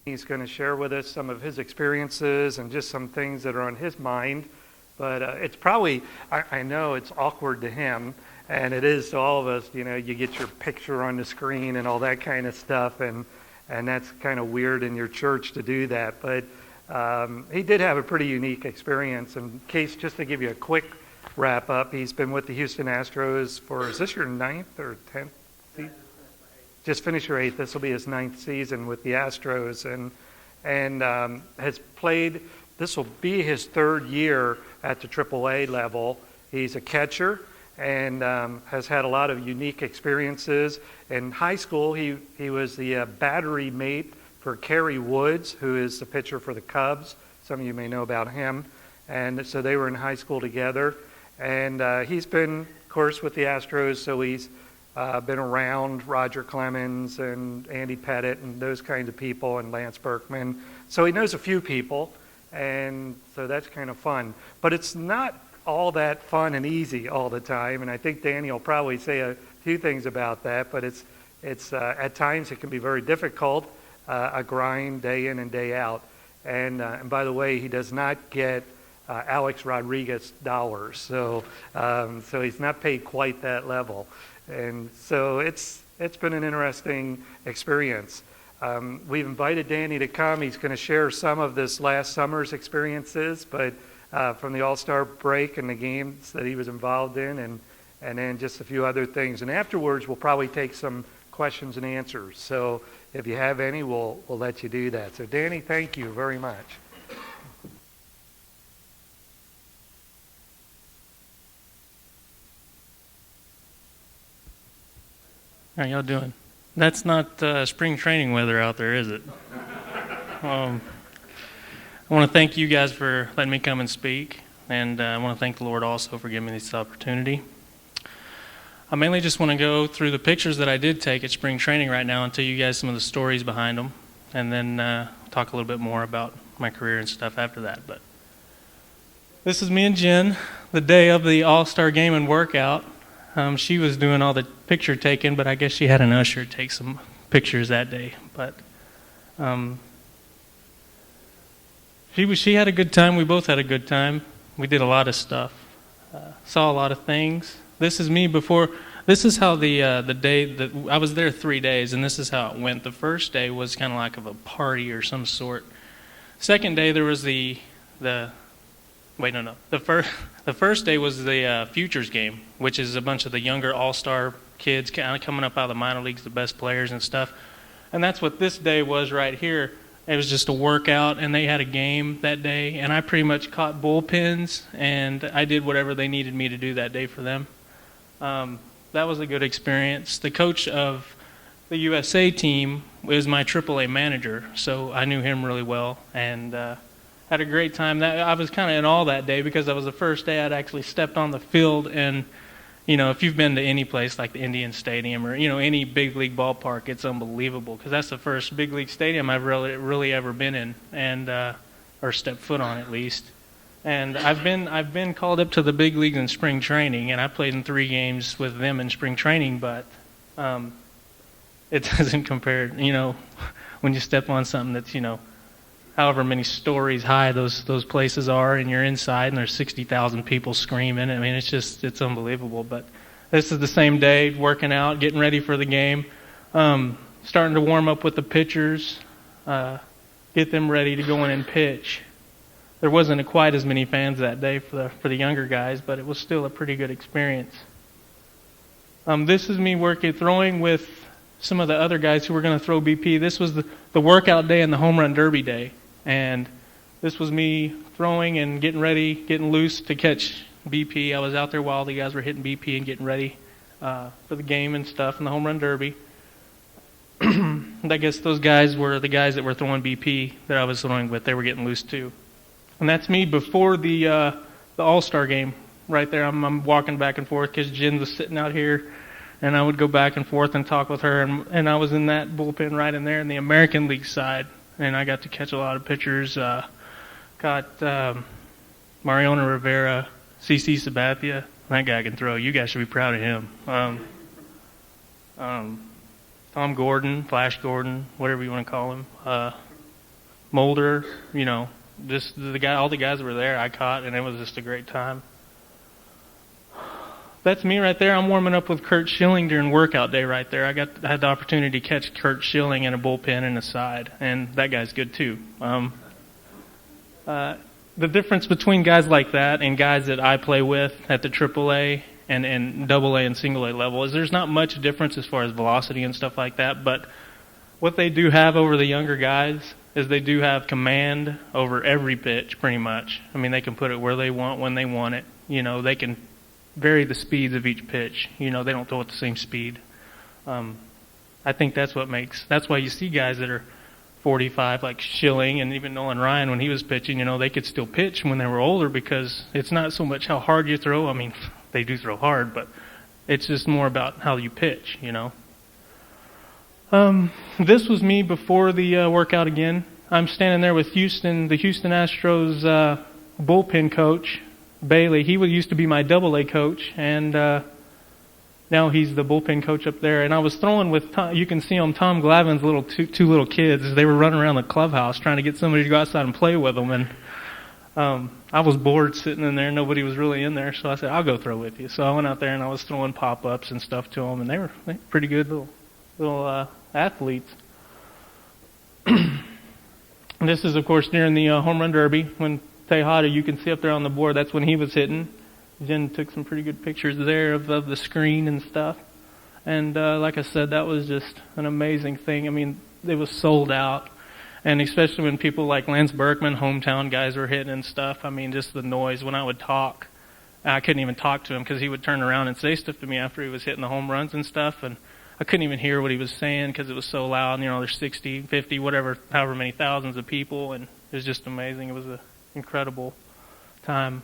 He's going to share with us some of his experiences and just some things that are on his mind. But it's probably, I know it's awkward to him, and it is to all of us. You know, you get your picture on the screen and all that kind of stuff, and that's kind of weird in your church to do that. But he did have a pretty unique experience. In case, just to give you a quick wrap up, he's been with the Houston Astros for, is this your 9th or 10th season? Just finished your 8th. This will be his 9th season with the Astros, and has played. This will be his 3rd year at the AAA level. He's a catcher and has had a lot of unique experiences. In high school, he was the battery mate for Kerry Woods, who is the pitcher for the Cubs. Some of you may know about him. And so they were in high school together. And he's been, of course, with the Astros, so he's been around Roger Clemens and Andy Pettit and those kinds of people, and Lance Berkman. So he knows a few people, and so that's kind of fun. But it's not all that fun and easy all the time, and I think Danny will probably say a few things about that, but it's at times it can be very difficult, a grind day in and day out. And by the way, he does not get Alex Rodriguez dollars, so he's not paid quite that level. And so it's been an interesting experience. We've invited Danny to come. He's going to share some of this last summer's experiences, but from the All-Star break and the games that he was involved in, and then just a few other things. And afterwards, we'll probably take some questions and answers. So if you have any, we'll let you do that. So Danny, thank you very much. How y'all doing? That's not spring training weather out there, is it? I want to thank you guys for letting me come and speak, and I want to thank the Lord also for giving me this opportunity. I mainly just want to go through the pictures that I did take at spring training right now and tell you guys some of the stories behind them, and then talk a little bit more about my career and stuff after that. But this is me and Jen, the day of the All-Star game and workout. She was doing all the picture taking, but I guess she had an usher take some pictures that day. But she had a good time. We both had a good time. We did a lot of stuff. Saw a lot of things. This is me before. This is how the day that I was there 3 days, and this is how it went. The first day was kind of like of a party or some sort. Second day there was the first day was the Futures game, which is a bunch of the younger all-star kids kind of coming up out of the minor leagues, the best players and stuff. And that's what this day was right here. It was just a workout, and they had a game that day, and I pretty much caught bullpens, and I did whatever they needed me to do that day for them. That was a good experience. The coach of the USA team was my AAA manager, so I knew him really well, and had a great time. I was kind of in awe that day because that was the first day I'd actually stepped on the field. And, you know, if you've been to any place like the Indian Stadium or, you know, any big league ballpark, it's unbelievable because that's the first big league stadium I've really ever been in, and or stepped foot on at least. And I've been called up to the big leagues in spring training, and I played in 3 games with them in spring training, but it doesn't compare, you know, when you step on something that's, you know, however many stories high those places are, and you're inside, and there's 60,000 people screaming. I mean, it's unbelievable. But this is the same day, working out, getting ready for the game, starting to warm up with the pitchers, get them ready to go in and pitch. There wasn't quite as many fans that day for the younger guys, but it was still a pretty good experience. This is me throwing with some of the other guys who were going to throw BP. This was the workout day and the home run derby day. And this was me throwing and getting ready, getting loose to catch BP. I was out there while the guys were hitting BP and getting ready for the game and stuff and the home run derby. And I guess those guys were the guys that were throwing BP that I was throwing with. They were getting loose too. And that's me before the All-Star game right there. I'm walking back and forth because Jen was sitting out here. And I would go back and forth and talk with her. And I was in that bullpen right in there in the American League side. And I got to catch a lot of pitchers. Caught Mariano Rivera, CC Sabathia. That guy can throw. You guys should be proud of him. Tom Gordon, Flash Gordon, whatever you want to call him. Mulder, just all the guys were there I caught, and it was just a great time. That's me right there. I'm warming up with Kurt Schilling during workout day right there. I had the opportunity to catch Kurt Schilling in a bullpen in the side, and that guy's good too. The difference between guys like that and guys that I play with at the AAA and AA and single A level is there's not much difference as far as velocity and stuff like that, but what they do have over the younger guys is they do have command over every pitch pretty much. I mean, they can put it where they want, when they want it. They can vary the speeds of each pitch. They don't throw at the same speed. I think that's why you see guys that are 45, like Schilling and even Nolan Ryan when he was pitching, they could still pitch when they were older because it's not so much how hard you throw. I mean, they do throw hard, but it's just more about how you pitch, This was me before the workout again. I'm standing there with the Houston Astros bullpen coach, Bailey. He used to be my AA coach, and now he's the bullpen coach up there. And I was throwing with you can see on Tom Glavin's two little kids. They were running around the clubhouse trying to get somebody to go outside and play with them. And I was bored sitting in there. Nobody was really in there, so I said, I'll go throw with you. So I went out there and I was throwing pop-ups and stuff to them, and they were pretty good little athletes. This is, of course, during the home run derby when Tejada, you can see up there on the board, that's when he was hitting. Jen took some pretty good pictures there of the screen and stuff. And like I said, that was just an amazing thing. I mean, it was sold out. And especially when people like Lance Berkman, hometown guys, were hitting and stuff. I mean, just the noise. When I would talk, I couldn't even talk to him because he would turn around and say stuff to me after he was hitting the home runs and stuff. And I couldn't even hear what he was saying because it was so loud. There's 60, 50, however many thousands of people. And it was just amazing. It was an incredible time.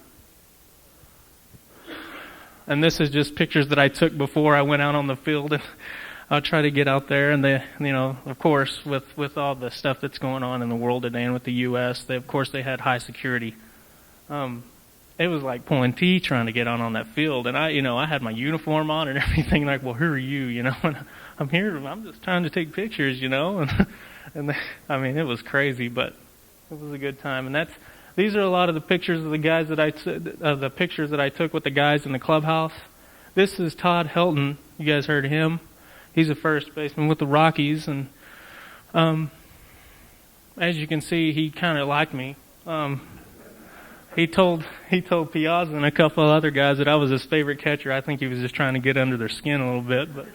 And this is just pictures that I took before I went out on the field. And I'll try to get out there. And of course, with all the stuff that's going on in the world today and with the U.S., they had high security. It was like pulling teeth trying to get on that field. And I had my uniform on and everything. Like, well, who are you? And I'm here. I'm just trying to take pictures. And it was crazy, but it was a good time. And these are a lot of the pictures of the guys the pictures that I took with the guys in the clubhouse. This is Todd Helton. You guys heard of him? He's a first baseman with the Rockies, and as you can see, he kind of liked me. He told Piazza and a couple of other guys that I was his favorite catcher. I think he was just trying to get under their skin a little bit, but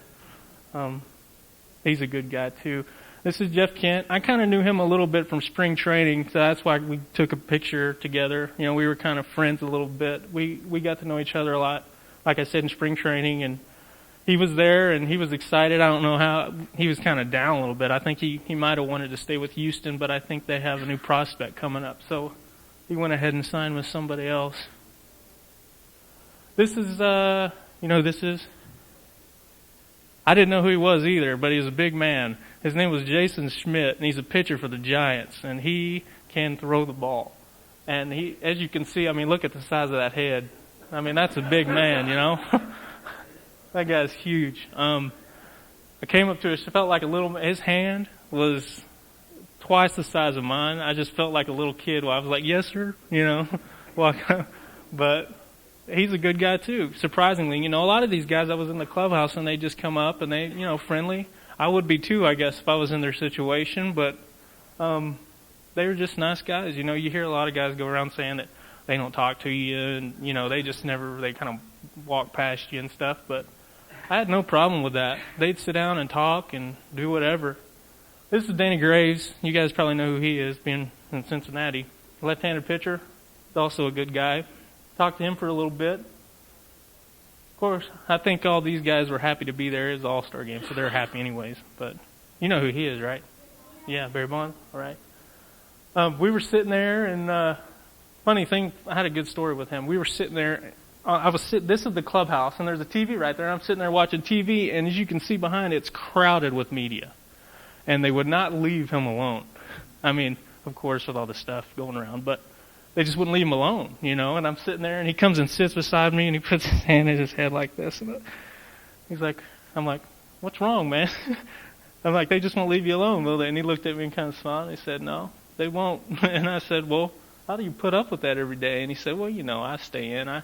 he's a good guy too. This is Jeff Kent. I kind of knew him a little bit from spring training, so that's why we took a picture together. We were kind of friends a little bit. We got to know each other a lot, like I said, in spring training, and he was there and he was excited. I don't know how, he was kind of down a little bit. I think he might have wanted to stay with Houston, but I think they have a new prospect coming up, so he went ahead and signed with somebody else. This is, I didn't know who he was either, but he was a big man. His name was Jason Schmidt, and he's a pitcher for the Giants, and he can throw the ball. And he, as you can see, look at the size of that head. That's a big man, That guy's huge. I came up to it felt like his hand was twice the size of mine. I just felt like a little kid while I was like, yes, sir, But he's a good guy, too, surprisingly. A lot of these guys, I was in the clubhouse, and they just come up, and they, friendly. I would be, too, I guess, if I was in their situation, but they were just nice guys. You hear a lot of guys go around saying that they don't talk to you, and, they just they kind of walk past you and stuff, but I had no problem with that. They'd sit down and talk and do whatever. This is Danny Graves. You guys probably know who he is, being in Cincinnati. Left-handed pitcher. He's also a good guy. Talked to him for a little bit. Of course, I think all these guys were happy to be there. It's All-Star game, so they're happy anyways. But you know who he is, right? Yeah, Barry Bonds. All right. We were sitting there, and funny thing, I had a good story with him. We were sitting there. This is the clubhouse, and there's a TV right there. I'm sitting there watching TV, and as you can see behind it, it's crowded with media. And they would not leave him alone. Of course, with all the stuff going around, but they just wouldn't leave him alone, And I'm sitting there, and he comes and sits beside me, and he puts his hand in his head like this. And I'm like, what's wrong, man? I'm like, they just won't leave you alone, will they? And he looked at me and kind of smiled, and he said, no. They won't. And I said, well, how do you put up with that every day? And he said, well, I stay in. If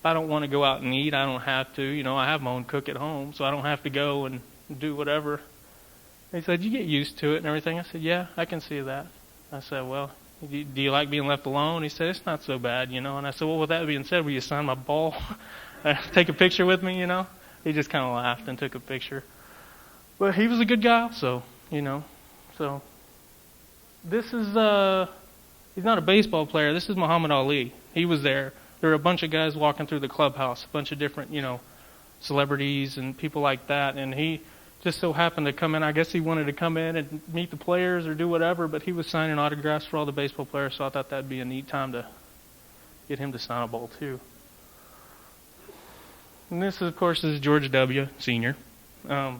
I don't want to go out and eat, I don't have to. I have my own cook at home, so I don't have to go and do whatever. He said, you get used to it and everything. I said, yeah, I can see that. I said, well, do you like being left alone? He said, it's not so bad, And I said, well, with that being said, will you sign my ball? Take a picture with me, He just kind of laughed and took a picture. But he was a good guy also, So this is, he's not a baseball player. This is Muhammad Ali. He was there. There were a bunch of guys walking through the clubhouse, a bunch of different, celebrities and people like that. And he just so happened to come in. I guess he wanted to come in and meet the players or do whatever, but he was signing autographs for all the baseball players, so I thought that'd be a neat time to get him to sign a ball too. And this, of course, is George W. Sr. I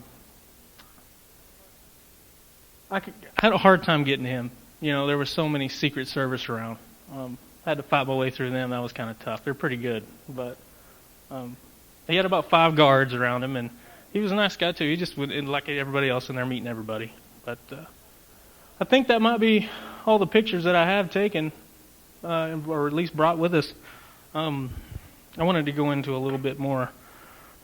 had a hard time getting him. There were so many Secret Service around. I had to fight my way through them. That was kind of tough. They're pretty good. But he had about 5 guards around him, and he was a nice guy, too. He just would, like everybody else in there, meeting everybody. But I think that might be all the pictures that I have taken, or at least brought with us. I wanted to go into a little bit more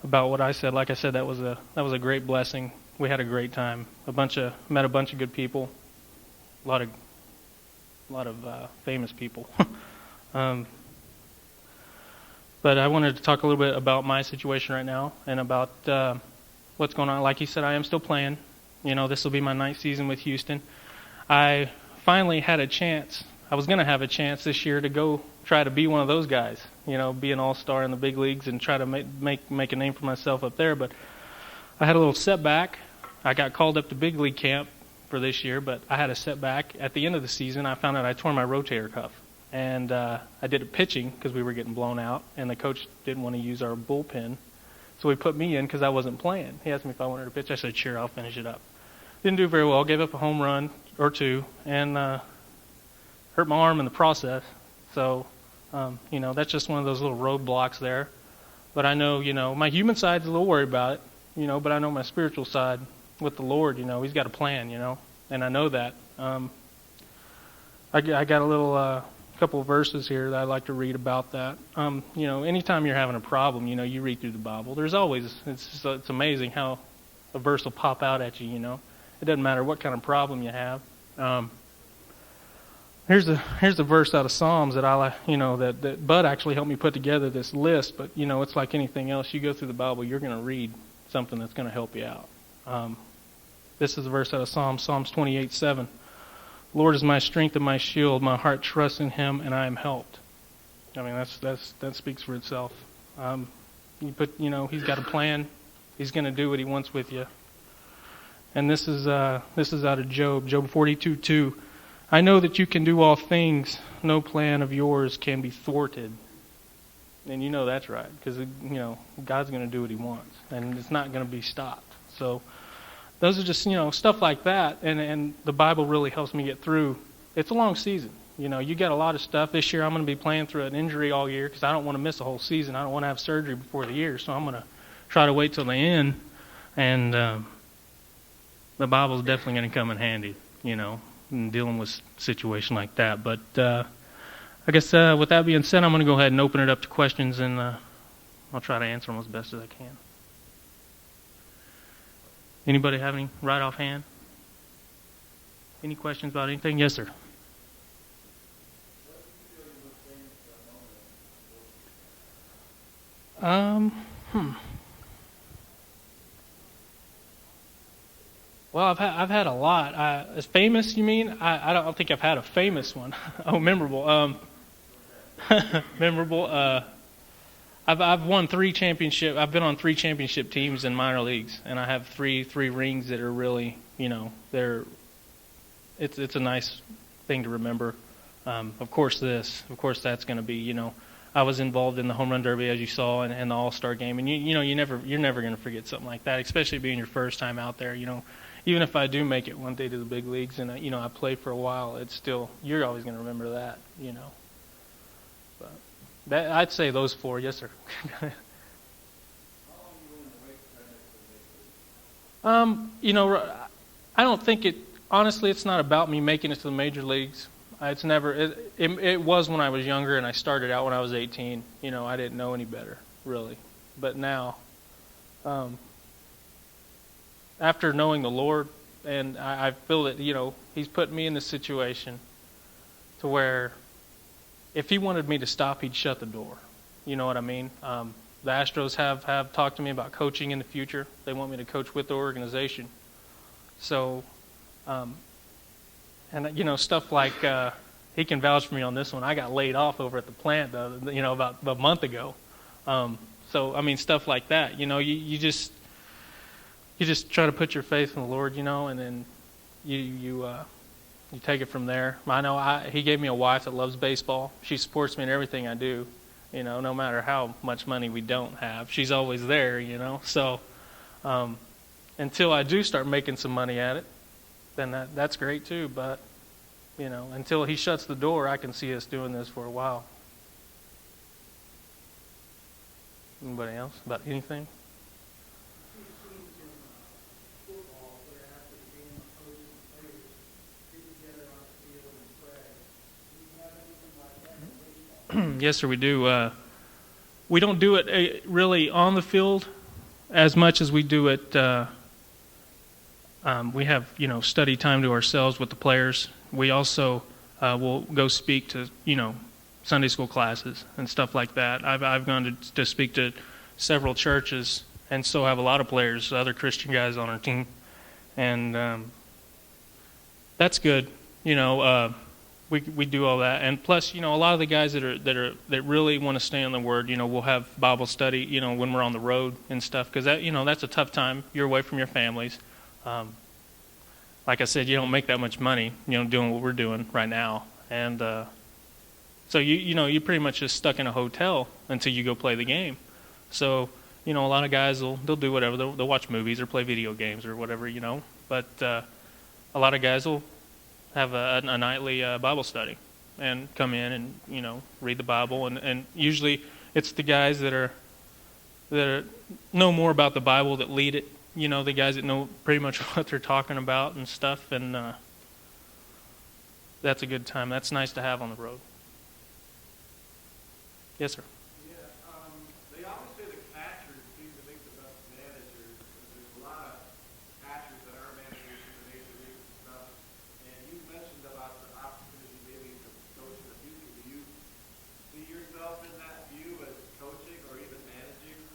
about what I said. Like I said, that was a great blessing. We had a great time. Met a bunch of good people. A lot of famous people. But I wanted to talk a little bit about my situation right now and about what's going on. Like he said, I am still playing. This will be my 9th season with Houston. I finally had a chance. I was going to have a chance this year to go try to be one of those guys, be an all-star in the big leagues and try to make a name for myself up there. But I had a little setback. I got called up to big league camp for this year, but I had a setback. At the end of the season, I found out I tore my rotator cuff. And I did it pitching because we were getting blown out, and the coach didn't want to use our bullpen. So he put me in because I wasn't playing. He asked me if I wanted to pitch. I said, sure, I'll finish it up. Didn't do very well. Gave up a home run or 2, and hurt my arm in the process. So, that's just one of those little roadblocks there. But I know, my human side's a little worried about it, but I know my spiritual side with the Lord, He's got a plan, and I know that. I got a little couple of verses here that I'd like to read about that. Anytime you're having a problem, you read through the Bible. There's always, it's amazing how a verse will pop out at you, It doesn't matter what kind of problem you have. Here's a verse out of Psalms that that Bud actually helped me put together this list. But it's like anything else. You go through the Bible, you're going to read something that's going to help you out. This is a verse out of Psalms 28:7. Lord is my strength and my shield. My heart trusts in Him, and I am helped. I mean, that speaks for itself. He's got a plan. He's going to do what He wants with you. And this is out of Job 42:2. I know that you can do all things. No plan of yours can be thwarted. And that's right, because God's going to do what He wants, and it's not going to be stopped. So those are just stuff like that, and the Bible really helps me get through. It's a long season. You got a lot of stuff. This year I'm going to be playing through an injury all year because I don't want to miss a whole season. I don't want to have surgery before the year, so I'm going to try to wait till the end. And the Bible's definitely going to come in handy, in dealing with a situation like that. But I guess with that being said, I'm going to go ahead and open it up to questions, and I'll try to answer them as best as I can. Anybody have any right offhand? Any questions about anything? Yes, sir. Well, I've had a lot. As famous, you mean? I don't think I've had a famous one. Oh, memorable. Memorable. I've won 3 championship. I've been on 3 championship teams in minor leagues, and I have three rings that are really, it's a nice thing to remember. Of course, that's going to be, I was involved in the home run derby, as you saw, and the All-Star game, and you're never going to forget something like that, especially being your first time out there. Even if I do make it one day to the big leagues, and I play for a while, it's still, you're always going to remember that, But I'd say those 4, yes, sir. I don't think honestly, it's not about me making it to the major leagues. It's never. It was when I was younger and I started out when I was 18. I didn't know any better, really. But now, after knowing the Lord, and I feel that, He's put me in this situation to where if He wanted me to stop, He'd shut the door. You know what I mean? The Astros have talked to me about coaching in the future. They want me to coach with the organization. So, stuff like, he can vouch for me on this one. I got laid off over at the plant, about a month ago. Stuff like that. You just try to put your faith in the Lord, and then you take it from there. I know He gave me a wife that loves baseball. She supports me in everything I do. No matter how much money we don't have, she's always there. So until I do start making some money at it, then that's great too. But until He shuts the door, I can see us doing this for a while. Anybody else about anything? Yes, sir, we do. We don't do it really on the field as much as we do it. We have, study time to ourselves with the players. We also will go speak to, Sunday school classes and stuff like that. I've gone to speak to several churches, and so have a lot of players, other Christian guys on our team, and that's good. We do all that, and plus, a lot of the guys that really want to stay on the Word, we'll have Bible study, when we're on the road and stuff, because that's a tough time. You're away from your families. Like I said, you don't make that much money, doing what we're doing right now, and so you're pretty much just stuck in a hotel until you go play the game. So a lot of guys they'll do whatever. They'll watch movies or play video games or whatever, But a lot of guys will have a nightly Bible study and come in and read the Bible, and usually it's the guys that know more about the Bible that lead it. The guys that know pretty much what they're talking about and stuff, and that's a good time. That's nice to have on the road. Yes, sir. They always say the catchers seem to make the best managers. There's a lot of catchers that are managers in the major leagues and stuff. And you mentioned about the opportunity maybe to coach in the future. Do you see yourself in that view as coaching or even managing?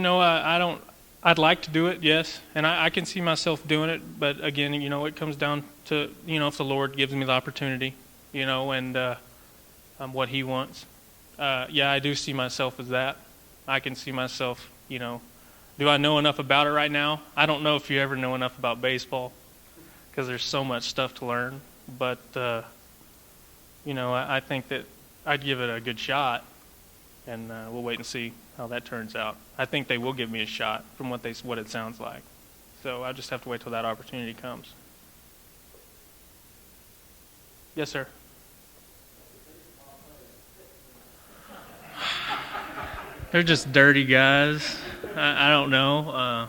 I don't. I'd like to do it, yes, and I can see myself doing it. But again, it comes down to if the Lord gives me the opportunity, and what He wants. I do see myself as that. I can see myself, do I know enough about it right now? I don't know if you ever know enough about baseball because there's so much stuff to learn. But, I think that I'd give it a good shot, and we'll wait and see how that turns out. I think they will give me a shot from what it sounds like. So I just have to wait till that opportunity comes. Yes, sir. They're just dirty guys. I don't know.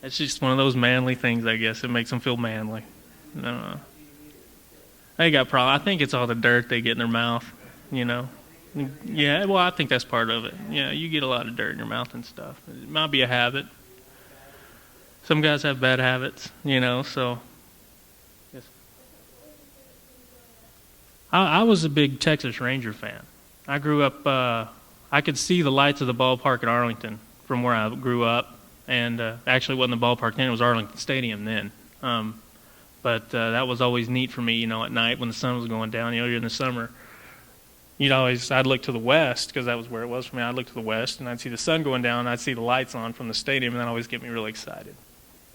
It's just one of those manly things, I guess. It makes them feel manly. I don't know. They got problems. I think it's all the dirt they get in their mouth, Yeah, well, I think that's part of it. Yeah, you get a lot of dirt in your mouth and stuff. It might be a habit. Some guys have bad habits, so. Yes. I was a big Texas Ranger fan. I grew up... I could see the lights of the ballpark at Arlington from where I grew up, and actually it wasn't the ballpark then, it was Arlington Stadium then. But that was always neat for me, at night when the sun was going down, in the summer. I'd look to the west, because that was where it was for me. I'd look to the west, and I'd see the sun going down, and I'd see the lights on from the stadium, and that always get me really excited.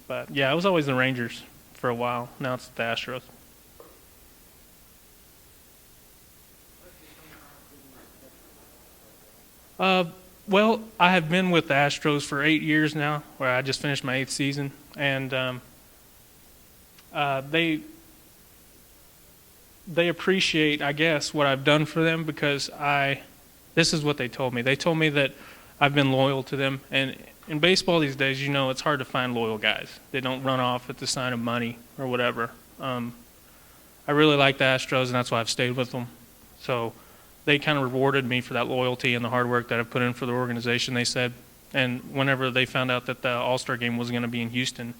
But, yeah, it was always the Rangers for a while. Now it's the Astros. Well, I have been with the Astros for 8 years now, where I just finished my 8th season, and they appreciate, I guess, what I've done for them because this is what they told me. They told me that I've been loyal to them, and in baseball these days, it's hard to find loyal guys. They don't run off at the sign of money or whatever. I really like the Astros, and that's why I've stayed with them. So they kind of rewarded me for that loyalty and the hard work that I've put in for the organization, they said. And whenever they found out that the All-Star game was going to be in Houston,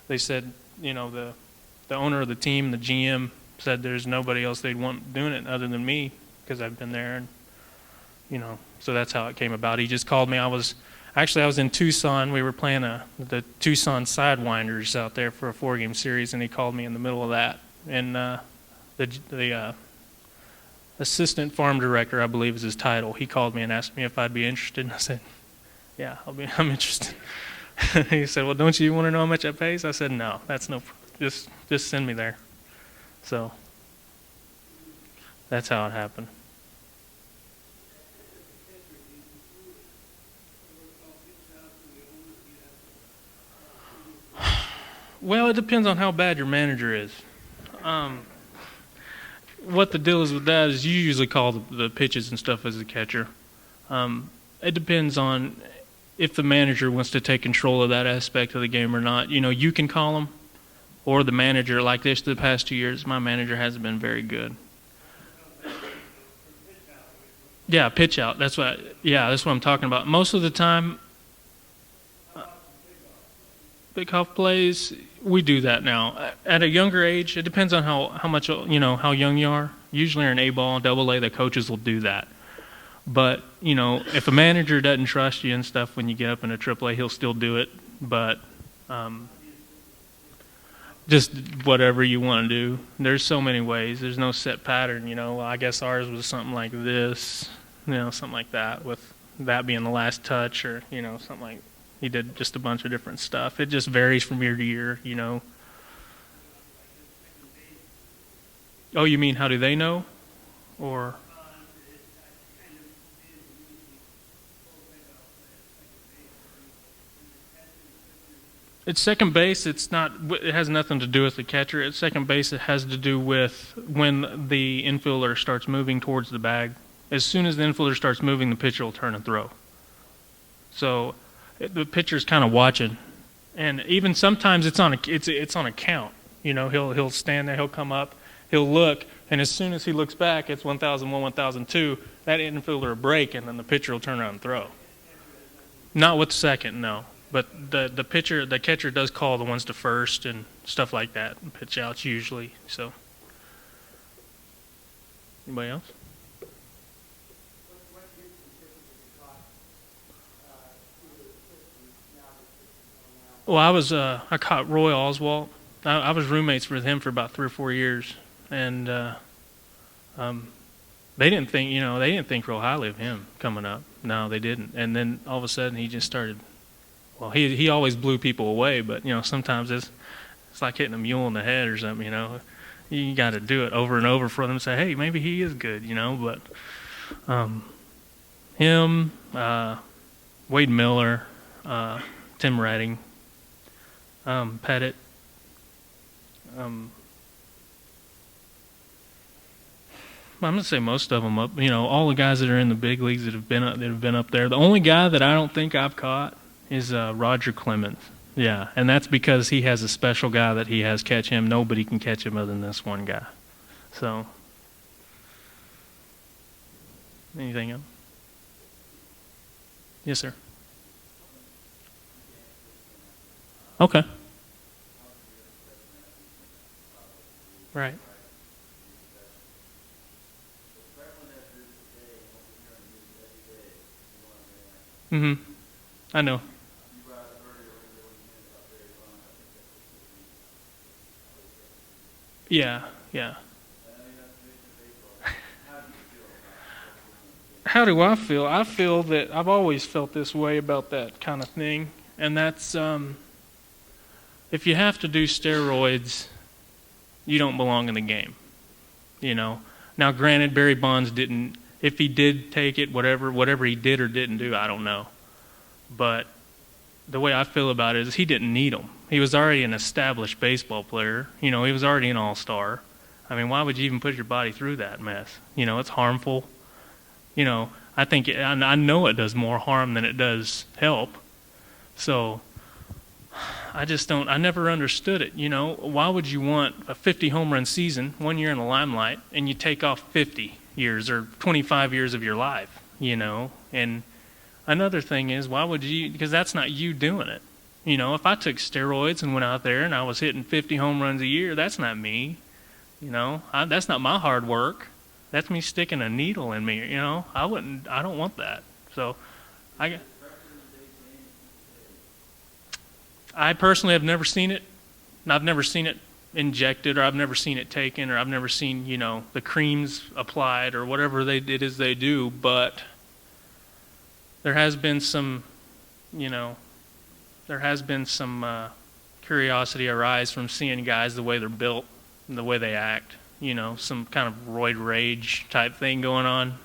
they said, the owner of the team, the GM, said there's nobody else they'd want doing it other than me because I've been there. And, so that's how it came about. He just called me. I was in Tucson. We were playing the Tucson Sidewinders out there for a 4-game series, and he called me in the middle of that. And the assistant farm director, I believe is his title, he called me and asked me if I'd be interested. And I said, yeah, I'm interested. He said, well, don't you want to know how much that pays? I said, no, that's just send me there. So that's how it happened. Well, it depends on how bad your manager is. What the deal is with that is you usually call the pitches and stuff as a catcher. It depends on if the manager wants to take control of that aspect of the game or not. You can call them, or the manager. Like this, the past 2 years, my manager hasn't been very good. Yeah, pitch out. That's what I'm talking about. Most of the time, pickoff plays, we do that now. At a younger age, it depends on how much, how young you are. Usually in A-ball, AA, the coaches will do that. But, if a manager doesn't trust you and stuff when you get up in a AAA, he'll still do it. But just whatever you want to do. There's so many ways. There's no set pattern, I guess ours was something like this, something like that, with that being the last touch, or, something like he did just a bunch of different stuff. It just varies from year to year, Oh, you mean how do they know? Or it's second base. It's not. It has nothing to do with the catcher. At second base, it has to do with when the infielder starts moving towards the bag. As soon as the infielder starts moving, the pitcher will turn and throw. So the pitcher's kind of watching, and even sometimes it's on a count. He'll stand there, he'll come up, he'll look, and as soon as he looks back, it's 1,001, 1,002. That infielder will break, and then the pitcher will turn around and throw. Not with second, no. But the catcher does call the ones to first and stuff like that, and pitch outs usually. So, anybody else? Well, I caught Roy Oswalt. I was roommates with him for about 3 or 4 years, and they didn't think real highly of him coming up. No, they didn't. And then all of a sudden, he just started. Well, he always blew people away, but sometimes it's like hitting a mule in the head or something. You got to do it over and over for them to say, hey, maybe he is good. But him, Wade Miller, Tim Redding. Pettit. I'm gonna say most of them up. All the guys that are in the big leagues that have been up there. The only guy that I don't think I've caught is Roger Clemens. Yeah, and that's because he has a special guy that he has catch him. Nobody can catch him other than this one guy. So, anything else? Yes, sir. Okay. Right. Mm-hmm. I know. Yeah, yeah. How do I feel? I feel that I've always felt this way about that kind of thing, and that's if you have to do steroids, you don't belong in the game. Now, granted, Barry Bonds didn't. If he did take it, whatever he did or didn't do, I don't know. But the way I feel about it is he didn't need them. He was already an established baseball player. He was already an all-star. I mean, why would you even put your body through that mess? It's harmful. I think I know it does more harm than it does help. So I never understood it. Why would you want a 50 home run season, 1 year in the limelight, and you take off 50 years or 25 years of your life, And another thing is, why would you, because that's not you doing it. If I took steroids and went out there and I was hitting 50 home runs a year, that's not me. That's not my hard work. That's me sticking a needle in me, I don't want that. So I personally have never seen it. I've never seen it injected, or I've never seen it taken, or I've never seen, the creams applied or whatever it is they do, but there has been some, curiosity arise from seeing guys the way they're built and the way they act, some kind of roid rage type thing going on.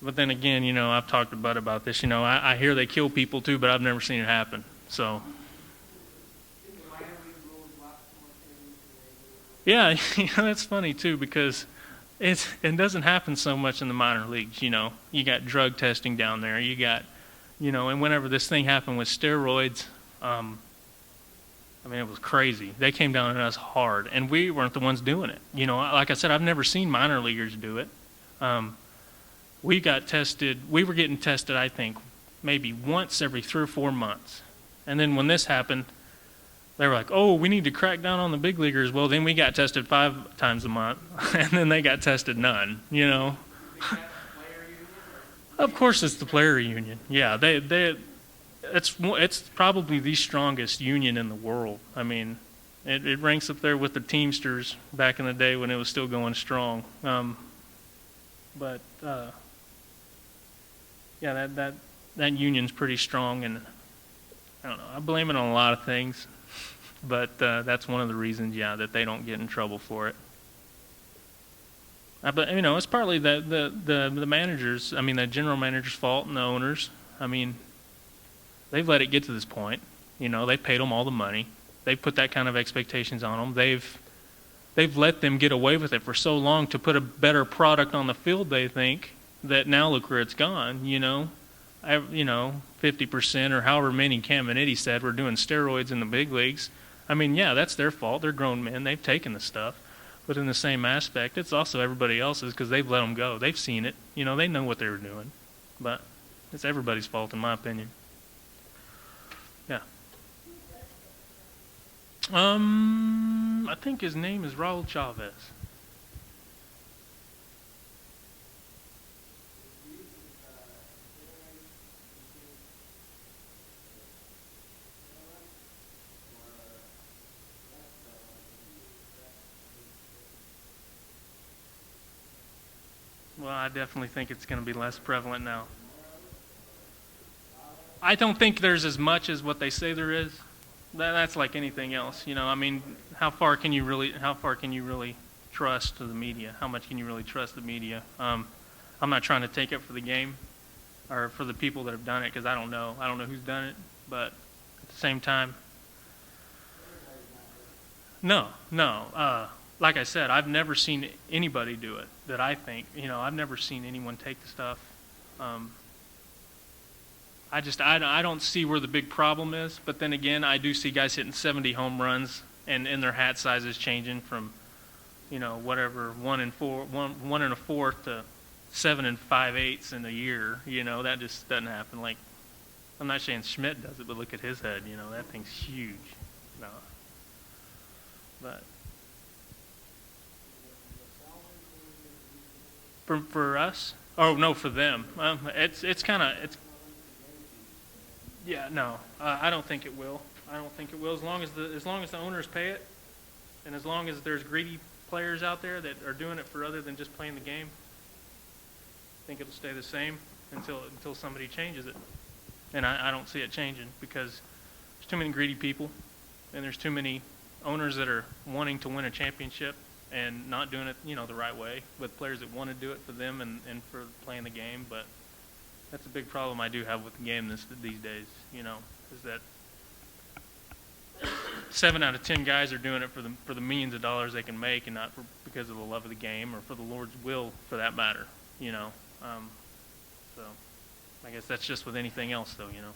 But then again, I've talked about this, I hear they kill people too, but I've never seen it happen. So, yeah, that's funny too, because it doesn't happen so much in the minor leagues. You got drug testing down there. You got, and whenever this thing happened with steroids, it was crazy. They came down on us hard, and we weren't the ones doing it. Like I said, I've never seen minor leaguers do it. We got tested. We were getting tested, I think, maybe once every 3 or 4 months. And then when this happened, they were like, "Oh, we need to crack down on the big leaguers." Well, then we got tested 5 times a month, and then they got tested none. Of course, it's the player union. Yeah, it's probably the strongest union in the world. It ranks up there with the Teamsters back in the day when it was still going strong. Yeah, that union's pretty strong, and I don't know. I blame it on a lot of things, but that's one of the reasons, that they don't get in trouble for it. But it's partly the managers. The general manager's fault and the owners. They've let it get to this point. They've paid them all the money. They've put that kind of expectations on them. They've let them get away with it for so long to put a better product on the field, they think, that now look where it's gone, 50% or however many Caminiti said were doing steroids in the big leagues. That's their fault. They're grown men. They've taken the stuff. But in the same aspect, it's also everybody else's because they've let them go. They've seen it. They know what they were doing. But it's everybody's fault, in my opinion. Yeah. I think his name is Raul Chavez. Well, I definitely think it's going to be less prevalent now. I don't think there's as much as what they say there is. That's like anything else, how far can you really trust the media? How much can you really trust the media? I'm not trying to take it for the game or for the people that have done it, because I don't know who's done it, but at the same time, no. Like I said, I've never seen anybody do it that I think, I've never seen anyone take the stuff. I don't see where the big problem is, but then again, I do see guys hitting 70 home runs and their hat sizes changing from, whatever, 1 1/4 to 7 5/8 in a year. That just doesn't happen. Like, I'm not saying Schmidt does it, but look at his head. That thing's huge. No, but for us, oh no, for them, it's kind of. Yeah, no, I don't think it will. I don't think it will. As long as the owners pay it, and as long as there's greedy players out there that are doing it for other than just playing the game, I think it'll stay the same until somebody changes it. And I don't see it changing, because there's too many greedy people, and there's too many owners that are wanting to win a championship and not doing it, the right way, with players that want to do it for them and for playing the game. But that's a big problem I do have with the game these days, is that 7 out of 10 guys are doing it for the millions of dollars they can make, and not because of the love of the game or for the Lord's will, for that matter, So I guess that's just with anything else, though, you know.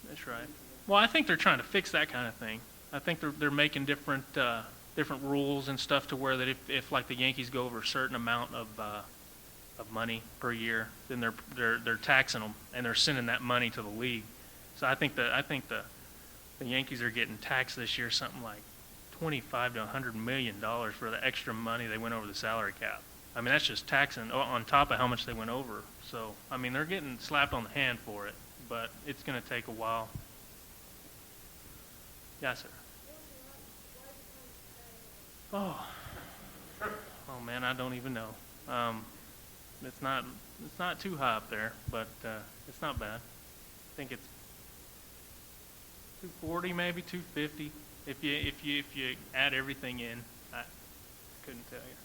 That's right. Well, I think they're trying to fix that kind of thing. I think they're making different rules and stuff to where that if like the Yankees go over a certain amount of money per year, then they're taxing them and they're sending that money to the league. So I think the Yankees are getting taxed this year something like $25 to $100 million for the extra money they went over the salary cap. I mean, that's just taxing on top of how much they went over. So I mean, they're getting slapped on the hand for it, but it's going to take a while. Yes, sir. Oh man, I don't even know. It's not too high up there, but it's not bad. I think it's 240, maybe 250. If you add everything in, I couldn't tell you.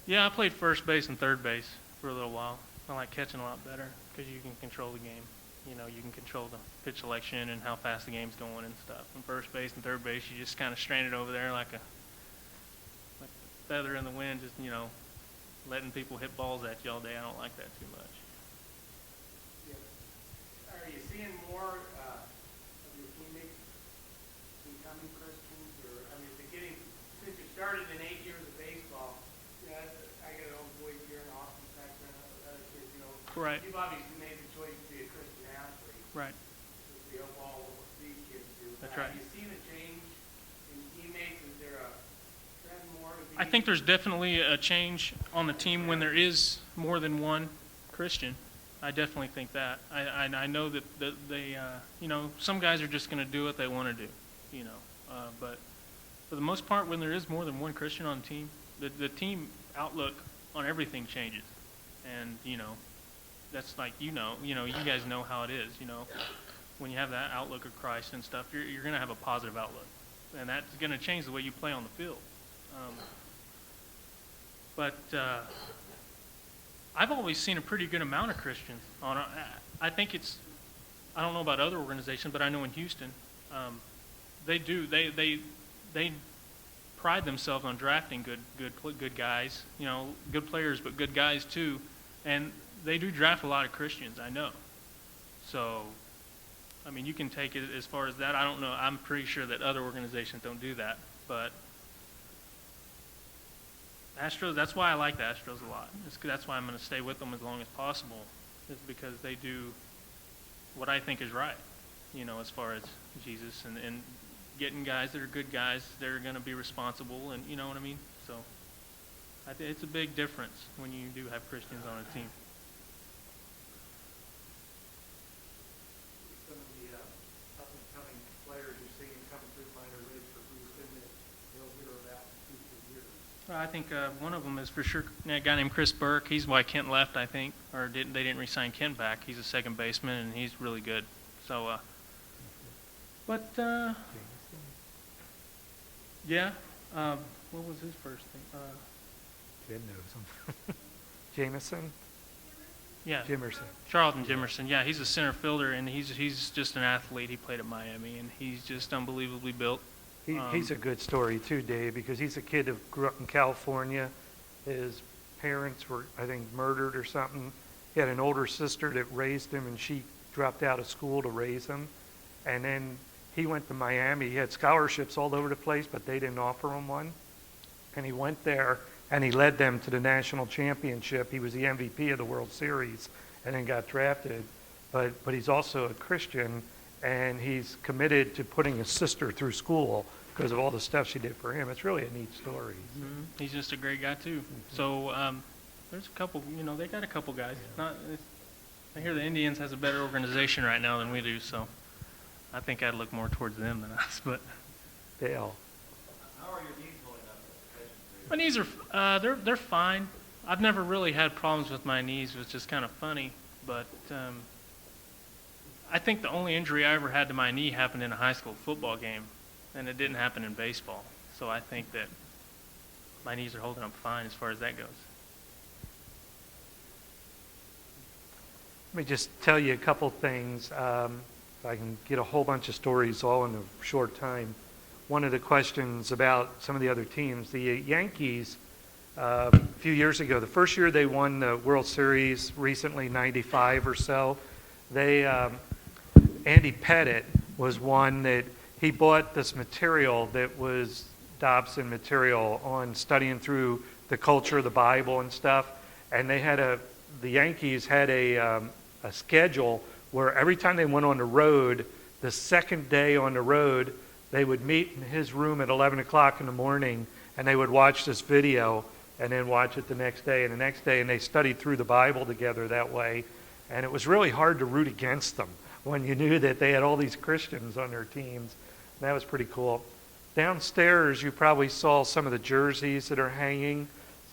Yeah, I played first base and third base for a little while. I like catching a lot better because you can control the game. You know, you can control the pitch selection and how fast the game's going and stuff. And first base and third base, you just kind of stranded over there like a feather in the wind, just, you know, letting people hit balls at you all day. I don't like that too much. Yeah. Are you seeing more of your teammates becoming Christians? Or, I mean, since you started in 8 years of baseball, you know, I got an old boy here in Austin, Texas, and other kids, you know. Right. You've obviously made the choice to be a Christian athlete. Right. The overall what these kids do. That's right. Have you seen a change in teammates? Is there a trend more? I think there's definitely a change on the team when there is more than one Christian. I definitely think that. I know that they, you know, some guys are just going to do what they want to do, you know. But for the most part, when there is more than one Christian on the team, the team outlook on everything changes. And, you know, that's like, you guys know how it is, you know. When you have that outlook of Christ and stuff, you're going to have a positive outlook. And that's going to change the way you play on the field. But I've always seen a pretty good amount of Christians on. I think I don't know about other organizations, but I know in Houston, they pride themselves on drafting good guys. You know, good players, but good guys too. And they do draft a lot of Christians, I know. So, I mean, you can take it as far as that. I don't know. I'm pretty sure that other organizations don't do that, but Astros, that's why I like the Astros a lot. That's why I'm going to stay with them as long as possible, is because they do what I think is right, you know, as far as Jesus and getting guys that are good guys, they're going to be responsible, and you know what I mean? So it's a big difference when you do have Christians on a team. Some of the up-and-coming players you're seeing coming through minor leagues for Houston that they'll hear about in future years. I think one of them is for sure a guy named Chris Burke. He's why Kent left, I think, or they didn't re-sign Kent back. He's a second baseman, and he's really good. So, yeah. What was his first thing? Jim knows him. Jameson? Yeah. Jimerson. Charlton Jimerson. Yeah, he's a center fielder, and he's just an athlete. He played at Miami, and he's just unbelievably built. He's a good story too, Dave, because he's a kid who grew up in California. His parents were, I think, murdered or something. He had an older sister that raised him, and she dropped out of school to raise him. And then he went to Miami. He had scholarships all over the place, but they didn't offer him one. And he went there, and he led them to the national championship. He was the MVP of the World Series and then got drafted. But he's also a Christian, and he's committed to putting his sister through school because of all the stuff she did for him. It's really a neat story. Mm-hmm. He's just a great guy, too. Mm-hmm. So there's a couple, they got a couple guys. I hear the Indians has a better organization right now than we do, so I think I'd look more towards them than us. But Dale. How are your knees holding up? My knees are, they're fine. I've never really had problems with my knees, which is kind of funny, but I think the only injury I ever had to my knee happened in a high school football game, and it didn't happen in baseball. So I think that my knees are holding up fine as far as that goes. Let me just tell you a couple things. If I can get a whole bunch of stories all in a short time. one of the questions about some of the other teams. The Yankees, a few years ago, the first year they won the World Series, recently, 95 or so, Andy Pettit was one that he bought this material that was Dobson material on studying through the culture of the Bible and stuff. And the Yankees had a schedule where every time they went on the road, the second day on the road, they would meet in his room at 11 o'clock in the morning, and they would watch this video and then watch it the next day and the next day, and they studied through the Bible together that way. And it was really hard to root against them when you knew that they had all these Christians on their teams. And that was pretty cool. Downstairs, you probably saw some of the jerseys that are hanging.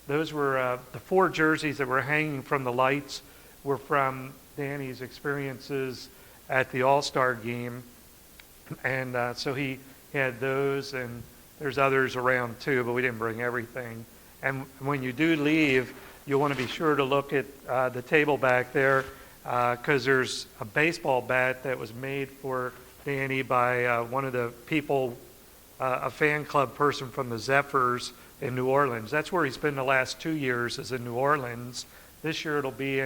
Those were the 4 jerseys that were hanging from the lights were from Danny's experiences at the All-Star game. And so he had those, and there's others around too, but we didn't bring everything. And when you do leave, you'll want to be sure to look at the table back there, because there's a baseball bat that was made for Danny by one of the people, a fan club person from the Zephyrs in New Orleans. That's where he's been the last 2 years, is in New Orleans. This year it'll be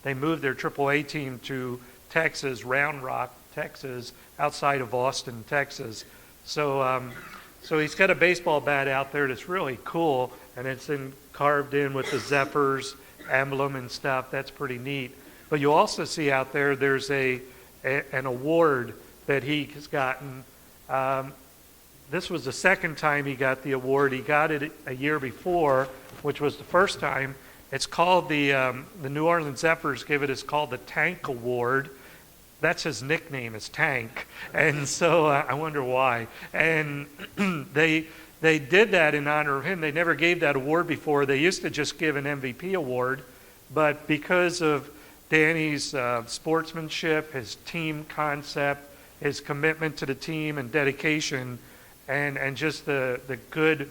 they moved their AAA team to Texas, Round Rock, Texas, outside of Austin, Texas. So he's got a baseball bat out there that's really cool, and it's carved in with the Zephyrs emblem and stuff. That's pretty neat. But you also see out there, there's an award that he's gotten. This was the second time he got the award. He got it a year before, which was the first time. It's called the New Orleans Zephyrs give it. It's called the Tank Award. That's his nickname, is Tank, and so I wonder why. And they did that in honor of him. They never gave that award before. They used to just give an MVP award, but because of Danny's sportsmanship, his team concept, his commitment to the team and dedication, and just the good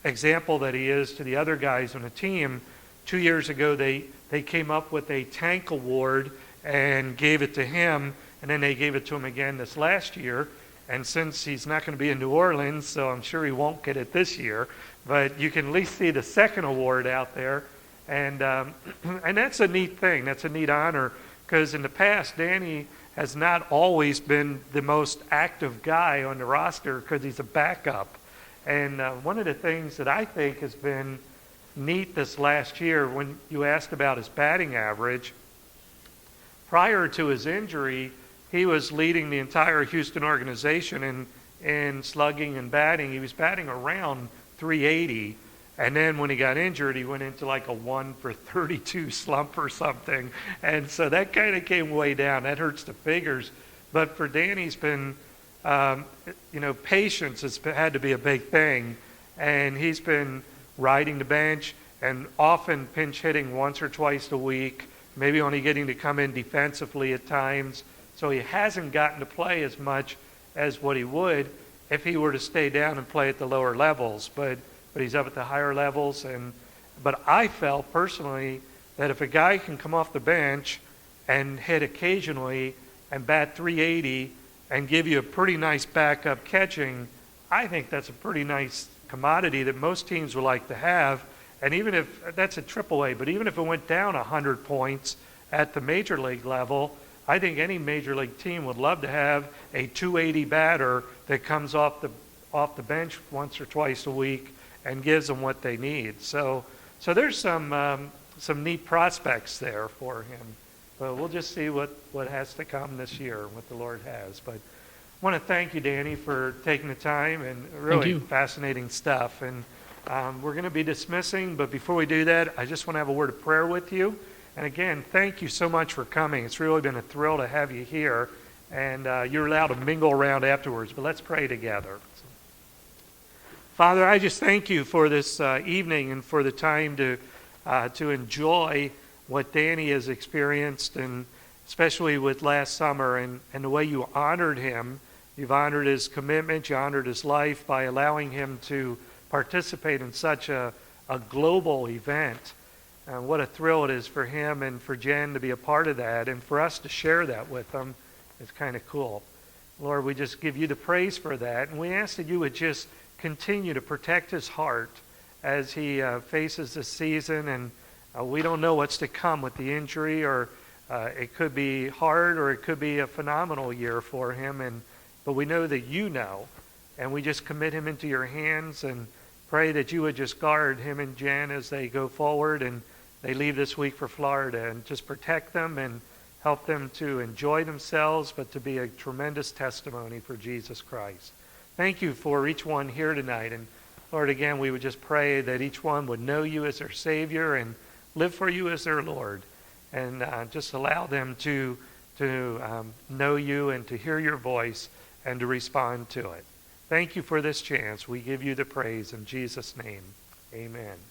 example that he is to the other guys on the team, 2 years ago they came up with a Tank Award and gave it to him, and then they gave it to him again this last year. And since he's not going to be in New Orleans, so I'm sure he won't get it this year, but you can at least see the second award out there. And that's a neat thing. That's a neat honor, because in the past, Danny has not always been the most active guy on the roster because he's a backup. And one of the things that I think has been neat this last year, when you asked about his batting average, prior to his injury, he was leading the entire Houston organization in slugging and batting. He was batting around 380. And then when he got injured, he went into like a 1 for 32 slump or something. And so that kind of came way down. That hurts the figures. But for Danny's been, patience has had to be a big thing. And he's been riding the bench and often pinch hitting once or twice a week, maybe only getting to come in defensively at times. So he hasn't gotten to play as much as what he would if he were to stay down and play at the lower levels. But he's up at the higher levels. But I felt personally that if a guy can come off the bench and hit occasionally and bat 380 and give you a pretty nice backup catching, I think that's a pretty nice commodity that most teams would like to have. And even if that's a AAA, but even if it went down 100 points at the major league level, I think any major league team would love to have a 280 batter that comes off the bench once or twice a week and gives them what they need. So there's some neat prospects there for him. But we'll just see what has to come this year, what the Lord has. But I want to thank you, Danny, for taking the time, and really fascinating stuff. And we're going to be dismissing, but before we do that, I just want to have a word of prayer with you. And again, thank you so much for coming. It's really been a thrill to have you here. And you're allowed to mingle around afterwards, but let's pray together. Father, I just thank you for this evening and for the time to enjoy what Danny has experienced, and especially with last summer and the way you honored him. You've honored his commitment, you honored his life by allowing him to participate in such a global event. What a thrill it is for him and for Jen to be a part of that, and for us to share that with them is kind of cool. Lord, we just give you the praise for that. And we ask that you would just continue to protect his heart as he faces this season. And we don't know what's to come with the injury, or it could be hard, or it could be a phenomenal year for him. But we know that you know. And we just commit him into your hands and pray that you would just guard him and Jen as they go forward and they leave this week for Florida, and just protect them and help them to enjoy themselves, but to be a tremendous testimony for Jesus Christ. Thank you for each one here tonight. And Lord, again, we would just pray that each one would know you as their Savior and live for you as their Lord. And just allow them to know you and to hear your voice and to respond to it. Thank you for this chance. We give you the praise in Jesus' name. Amen.